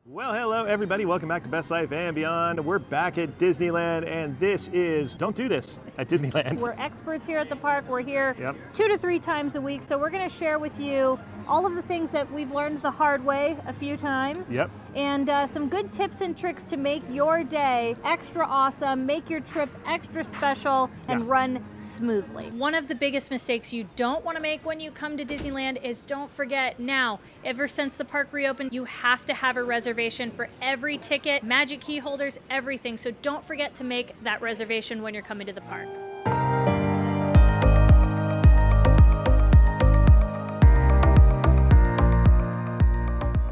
Well, hello everybody. Welcome back to Best Life and Beyond. We're back at Disneyland, and this is Don't Do This at Disneyland. We're experts here at the park. We're here 2 to 3 times a week, so we're going to share with you all of the things that we've learned the hard way a few times. And some good tips and tricks to make your day extra awesome, make your trip extra special, and run smoothly. One of the biggest mistakes you don't want to make when you come to Disneyland is don't forget now, ever since the park reopened, you have to have a reservation for every ticket, magic key holders, everything. So don't forget to make that reservation when you're coming to the park.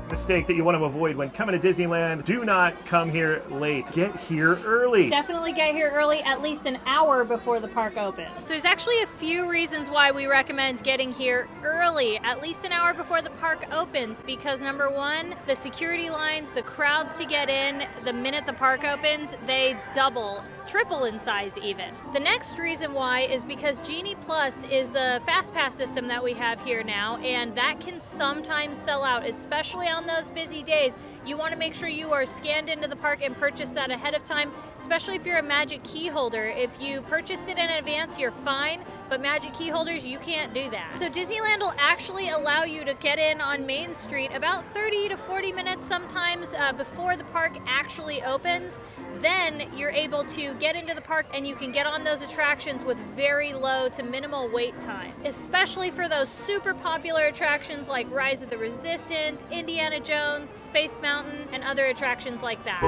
Mistake that you want to avoid when coming to Disneyland: do not come here late. Get here early. Definitely get here early, at least an hour before the park opens. So there's actually a few reasons why we recommend getting here early, at least an hour before the park opens, because number one, the security lines, the crowds to get in, the minute the park opens, they double, triple in size even. The next reason why is because Genie Plus is the fast pass system that we have here now, and that can sometimes sell out, especially on those busy days. You want to make sure you are scanned into the park and purchase that ahead of time, especially if you're a magic key holder. If you purchased it in advance, you're fine, but magic key holders, you can't do that. So Disneyland will actually allow you to get in on Main Street about 30 to 40 minutes sometimes before the park actually opens. Then you're able to get into the park and you can get on those attractions with very low to minimal wait time, especially for those super popular attractions like Rise of the Resistance, Indiana Jones, Space Mountain, and other attractions like that.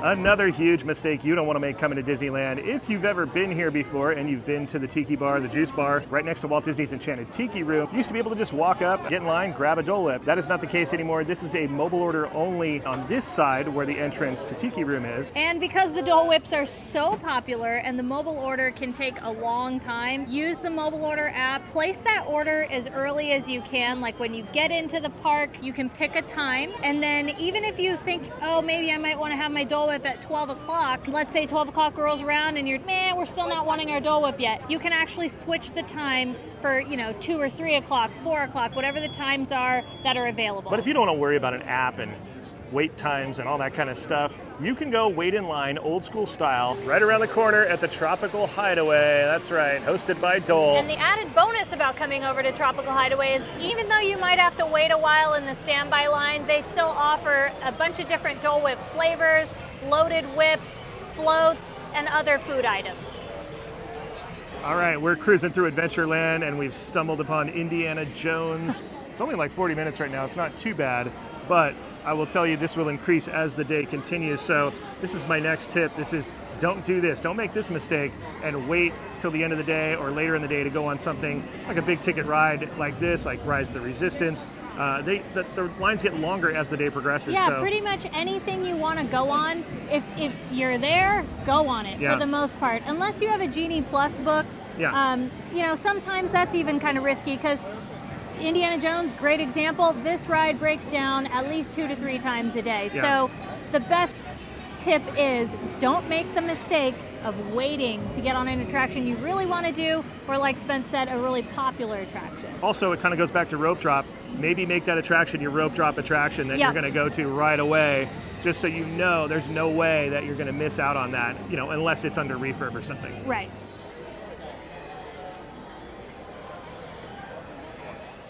Another huge mistake you don't want to make coming to Disneyland: if you've ever been here before and you've been to the Tiki Bar, the juice bar, right next to Walt Disney's Enchanted Tiki Room, you used to be able to just walk up, get in line, grab a Dole Whip. That is not the case anymore. This is a mobile order only on this side where the entrance to Tiki Room is. And because the Dole Whips are so popular and the mobile order can take a long time, use the mobile order app. Place that order as early as you can. Like when you get into the park, you can pick a time. And then even if you think, oh, maybe I might want to have my Dole Whip at 12 o'clock. Let's say 12 o'clock rolls around and you're, man, we're still not wanting our Dole Whip yet. You can actually switch the time for, 2 or 3 o'clock, 4 o'clock, whatever the times are that are available. But if you don't want to worry about an app and wait times and all that kind of stuff, you can go wait in line old school style right around the corner at the Tropical Hideaway. That's right, hosted by Dole. And the added bonus about coming over to Tropical Hideaway is even though you might have to wait a while in the standby line, they still offer a bunch of different Dole Whip flavors, loaded whips, floats, and other food items. All right, we're cruising through Adventureland and we've stumbled upon Indiana Jones. It's only like 40 minutes right now. It's not too bad, but I will tell you this will increase as the day continues. So this is my next tip. This is don't do this. Don't make this mistake and wait till the end of the day or later in the day to go on something like a big ticket ride like this, like Rise of the Resistance. The lines get longer as the day progresses. Yeah, so pretty much anything you want to go on, if you're there, go on it for the most part. Unless you have a Genie Plus booked. Sometimes that's even kind of risky because Indiana Jones, great example. This ride breaks down at least 2 to 3 times a day. So the best tip is don't make the mistake of waiting to get on an attraction you really want to do, or like Spence said, a really popular attraction. Also, it kind of goes back to rope drop. Maybe make that attraction your rope drop attraction that you're going to go to right away, just so you know there's no way that you're going to miss out on that, unless it's under refurb or something. Right.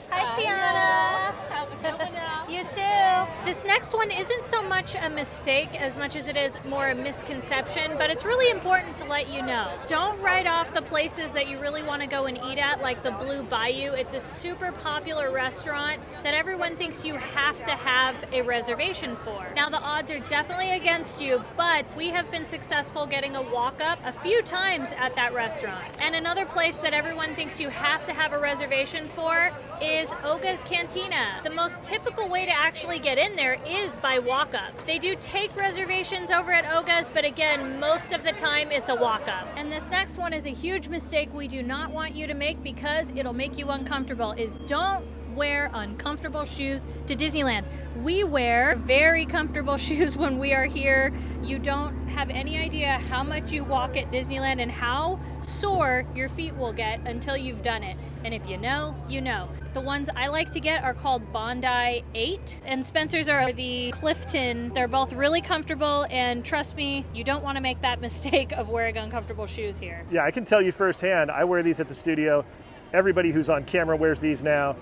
Hi, Tiana. How's it going now? You too. This next one isn't so much a mistake as much as it is more a misconception, but it's really important to let you know. Don't write off the places that you really want to go and eat at, like the Blue Bayou. It's a super popular restaurant that everyone thinks you have to have a reservation for. Now, the odds are definitely against you, but we have been successful getting a walk-up a few times at that restaurant. And another place that everyone thinks you have to have a reservation for is Oga's Cantina. The most typical way to actually get in there is by walk-ups. They do take reservations over at Oga's, but again, most of the time it's a walk-up. And this next one is a huge mistake we do not want you to make because it'll make you uncomfortable, is don't wear uncomfortable shoes to Disneyland. We wear very comfortable shoes when we are here. You don't have any idea how much you walk at Disneyland and how sore your feet will get until you've done it. And if you know, you know. The ones I like to get are called Bondi 8, and Spencer's are the Clifton. They're both really comfortable, and trust me, you don't want to make that mistake of wearing uncomfortable shoes here. Yeah, I can tell you firsthand, I wear these at the studio. Everybody who's on camera wears these now.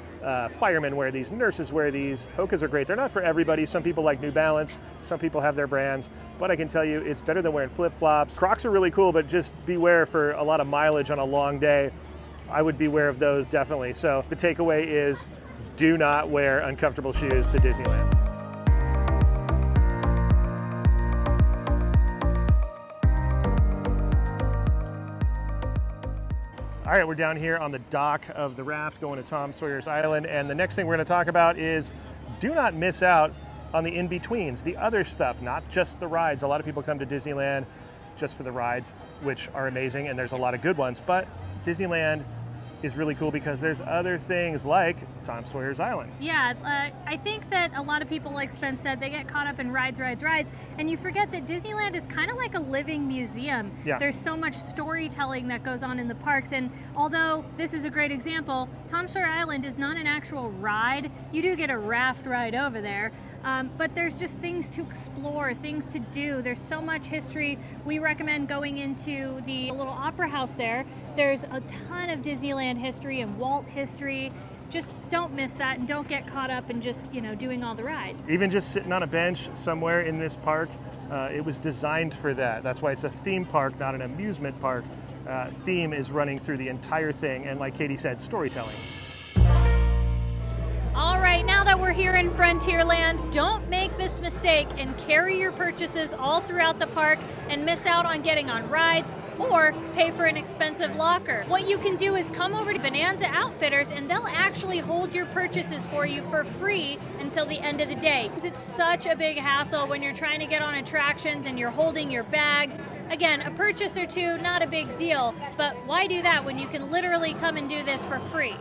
Firemen wear these, nurses wear these. Hokas are great. They're not for everybody. Some people like New Balance, some people have their brands, but I can tell you it's better than wearing flip-flops. Crocs are really cool, but just beware for a lot of mileage on a long day. I would beware of those, definitely. So the takeaway is do not wear uncomfortable shoes to Disneyland. All right, we're down here on the dock of the raft going to Tom Sawyer's Island, and the next thing we're going to talk about is do not miss out on the in-betweens, the other stuff, not just the rides. A lot of people come to Disneyland just for the rides, which are amazing, and there's a lot of good ones, but Disneyland is really cool because there's other things like Tom Sawyer's Island. Yeah, I think that a lot of people, like Spence said, they get caught up in rides, and you forget that Disneyland is kind of like a living museum. Yeah. There's so much storytelling that goes on in the parks, and although this is a great example, Tom Sawyer Island is not an actual ride. You do get a raft ride over there, but there's just things to explore, things to do. There's so much history. We recommend going into the little opera house there. There's a ton of Disneyland history and Walt history. Just don't miss that and don't get caught up in just, doing all the rides. Even just sitting on a bench somewhere in this park, it was designed for that. That's why it's a theme park, not an amusement park. Theme is running through the entire thing, and like Katie said, storytelling. All right, now that we're here in Frontierland, don't make this mistake and carry your purchases all throughout the park and miss out on getting on rides or pay for an expensive locker. What you can do is come over to Bonanza Outfitters and they'll actually hold your purchases for you for free until the end of the day. It's such a big hassle when you're trying to get on attractions and you're holding your bags. Again, a purchase or two, not a big deal, but why do that when you can literally come and do this for free?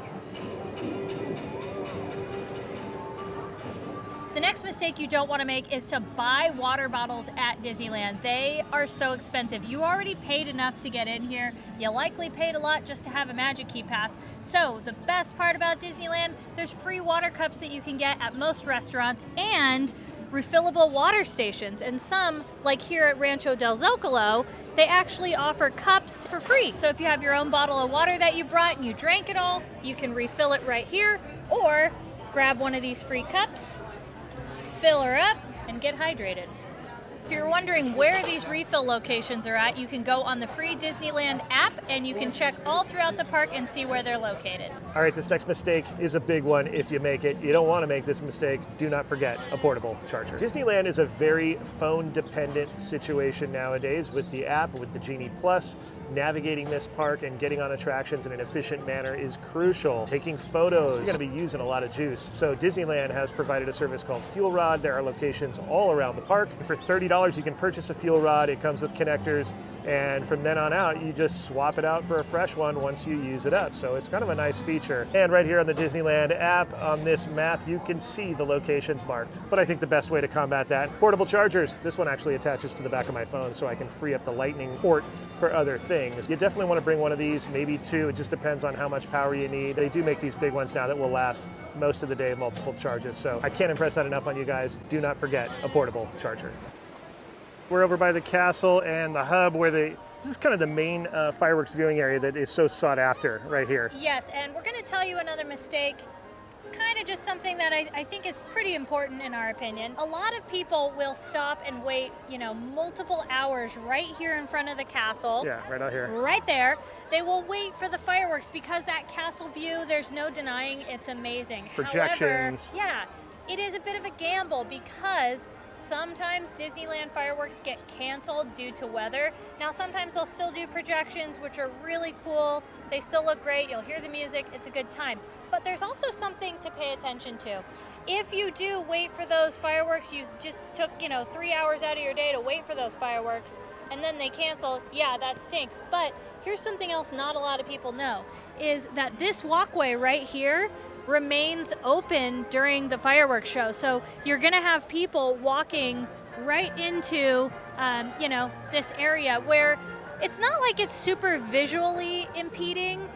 The next mistake you don't want to make is to buy water bottles at Disneyland. They are so expensive. You already paid enough to get in here. You likely paid a lot just to have a Magic Key Pass. So the best part about Disneyland, there's free water cups that you can get at most restaurants and refillable water stations. And some, like here at Rancho del Zocalo, they actually offer cups for free. So if you have your own bottle of water that you brought and you drank it all, you can refill it right here or grab one of these free cups, fill her up, and get hydrated. If you're wondering where these refill locations are at, you can go on the free Disneyland app and you can check all throughout the park and see where they're located. All right, this next mistake is a big one if you make it. You don't want to make this mistake. Do not forget a portable charger. Disneyland is a very phone-dependent situation nowadays with the app, with the Genie Plus. Navigating this park and getting on attractions in an efficient manner is crucial. Taking photos, you're going to be using a lot of juice. So Disneyland has provided a service called Fuel Rod. There are locations all around the park. For $30, you can purchase a fuel rod. It comes with connectors, and from then on out, you just swap it out for a fresh one once you use it up. So it's kind of a nice feature. And right here on the Disneyland app, on this map, you can see the locations marked. But I think the best way to combat that, portable chargers. This one actually attaches to the back of my phone so I can free up the lightning port for other things. You definitely want to bring one of these, maybe two. It just depends on how much power you need. They do make these big ones now that will last most of the day, multiple charges. So I can't impress that enough on you guys. Do not forget a portable charger. We're over by the castle and the hub where this is kind of the main fireworks viewing area that is so sought after right here. Yes, and we're going to tell you another mistake. Kind of just something that I think is pretty important in our opinion. A lot of people will stop and wait, multiple hours right here in front of the castle. Yeah, right out here. Right there. They will wait for the fireworks because that castle view, there's no denying it's amazing. Projections. However, yeah, it is a bit of a gamble because sometimes Disneyland fireworks get canceled due to weather. Now, sometimes they'll still do projections, which are really cool. They still look great. You'll hear the music. It's a good time. But there's also something to pay attention to. If you do wait for those fireworks, you just took, 3 hours out of your day to wait for those fireworks, and then they cancel, yeah, that stinks. But here's something else not a lot of people know, is that this walkway right here, remains open during the fireworks show. So you're going to have people walking right into, this area where it's not like it's super visually impeding.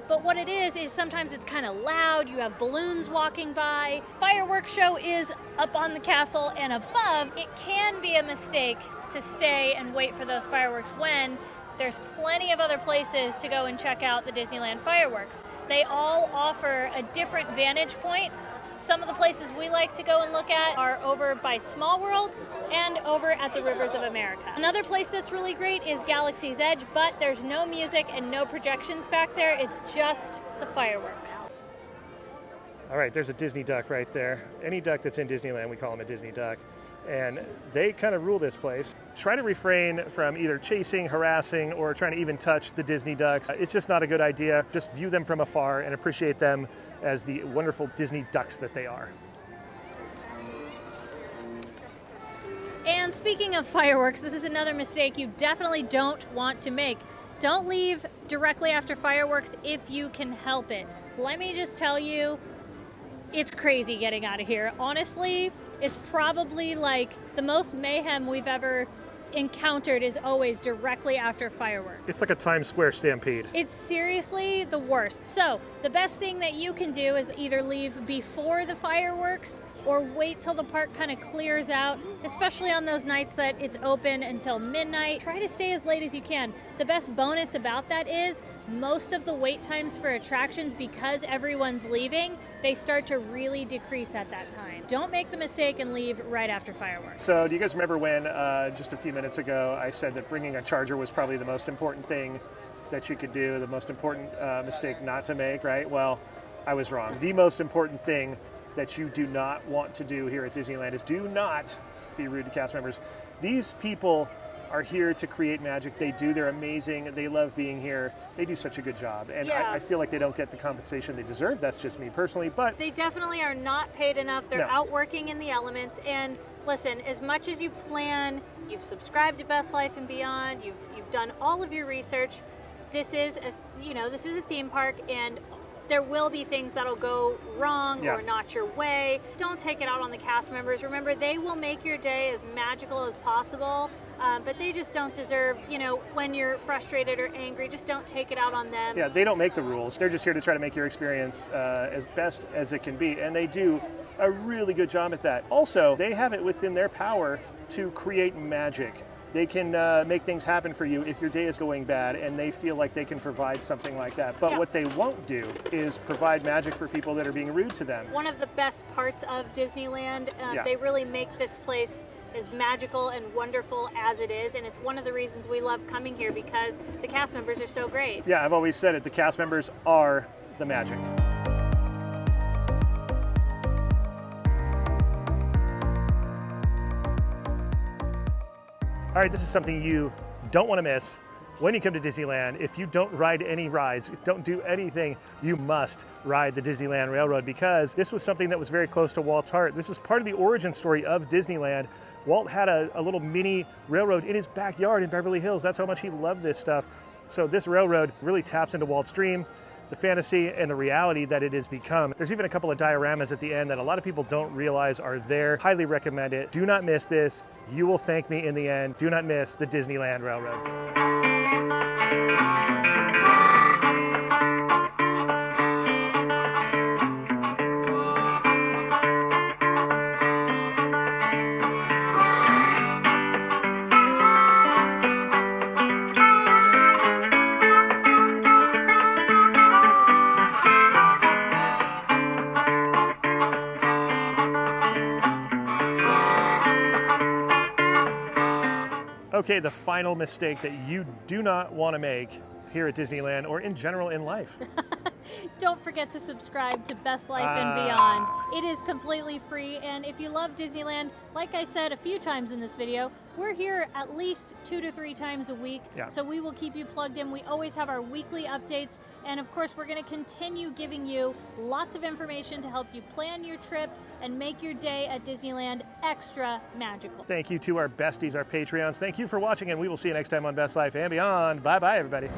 But what it is sometimes it's kind of loud. You have balloons walking by. Fireworks show is up on the castle and above. It can be a mistake to stay and wait for those fireworks when there's plenty of other places to go and check out the Disneyland fireworks. They all offer a different vantage point. Some of the places we like to go and look at are over by Small World and over at the Rivers of America. Another place that's really great is Galaxy's Edge, but there's no music and no projections back there. It's just the fireworks. All right, there's a Disney duck right there. Any duck that's in Disneyland, we call them a Disney duck. And they kind of rule this place. Try to refrain from either chasing, harassing, or trying to even touch the Disney ducks. It's just not a good idea. Just view them from afar and appreciate them as the wonderful Disney ducks that they are. And speaking of fireworks, this is another mistake you definitely don't want to make. Don't leave directly after fireworks if you can help it. Let me just tell you, it's crazy getting out of here. Honestly, it's probably like the most mayhem we've ever encountered is always directly after fireworks. It's like a Times Square stampede. It's seriously the worst. So the best thing that you can do is either leave before the fireworks or wait till the park kind of clears out, especially on those nights that it's open until midnight. Try to stay as late as you can. The best bonus about that is most of the wait times for attractions, because everyone's leaving, they start to really decrease at that time. Don't make the mistake and leave right after fireworks. So do you guys remember when just a few minutes ago I said that bringing a charger was probably the most important thing that you could do, the most important mistake not to make, right? Well, I was wrong. The most important thing that you do not want to do here at Disneyland is do not be rude to cast members. These people are here to create magic. They do. They're amazing. They love being here. They do such a good job. And yeah. I feel like they don't get the compensation they deserve. That's just me personally, but they definitely are not paid enough. They're out working in the elements. And listen, as much as you plan, you've subscribed to Best Life and Beyond, you've done all of your research. This is a theme park, and there will be things that'll go wrong or not your way. Don't take it out on the cast members. Remember, they will make your day as magical as possible, but they just don't deserve, when you're frustrated or angry, just don't take it out on them. Yeah, they don't make the rules. They're just here to try to make your experience as best as it can be, and they do a really good job at that. Also, they have it within their power to create magic. They can make things happen for you if your day is going bad, and they feel like they can provide something like that. But what they won't do is provide magic for people that are being rude to them. One of the best parts of Disneyland, they really make this place as magical and wonderful as it is, and it's one of the reasons we love coming here, because the cast members are so great. Yeah, I've always said it, the cast members are the magic. All right, this is something you don't want to miss when you come to Disneyland. If you don't ride any rides, don't do anything, you must ride the Disneyland Railroad, because this was something that was very close to Walt's heart. This is part of the origin story of Disneyland. Walt had a little mini railroad in his backyard in Beverly Hills. That's how much he loved this stuff. So this railroad really taps into Walt's dream, the fantasy and the reality that it has become. There's even a couple of dioramas at the end that a lot of people don't realize are there. Highly recommend it. Do not miss this. You will thank me in the end. Do not miss the Disneyland Railroad. Okay, the final mistake that you do not want to make here at Disneyland or in general in life. Don't forget to subscribe to Best Life and Beyond. It is completely free, and if you love Disneyland, like I said a few times in this video, we're here at least 2 to 3 times a week, so we will keep you plugged in. We always have our weekly updates, and of course we're going to continue giving you lots of information to help you plan your trip and make your day at Disneyland extra magical. Thank you to our besties, our Patreons. Thank you for watching, and we will see you next time on Best Life and Beyond. Bye-bye, everybody.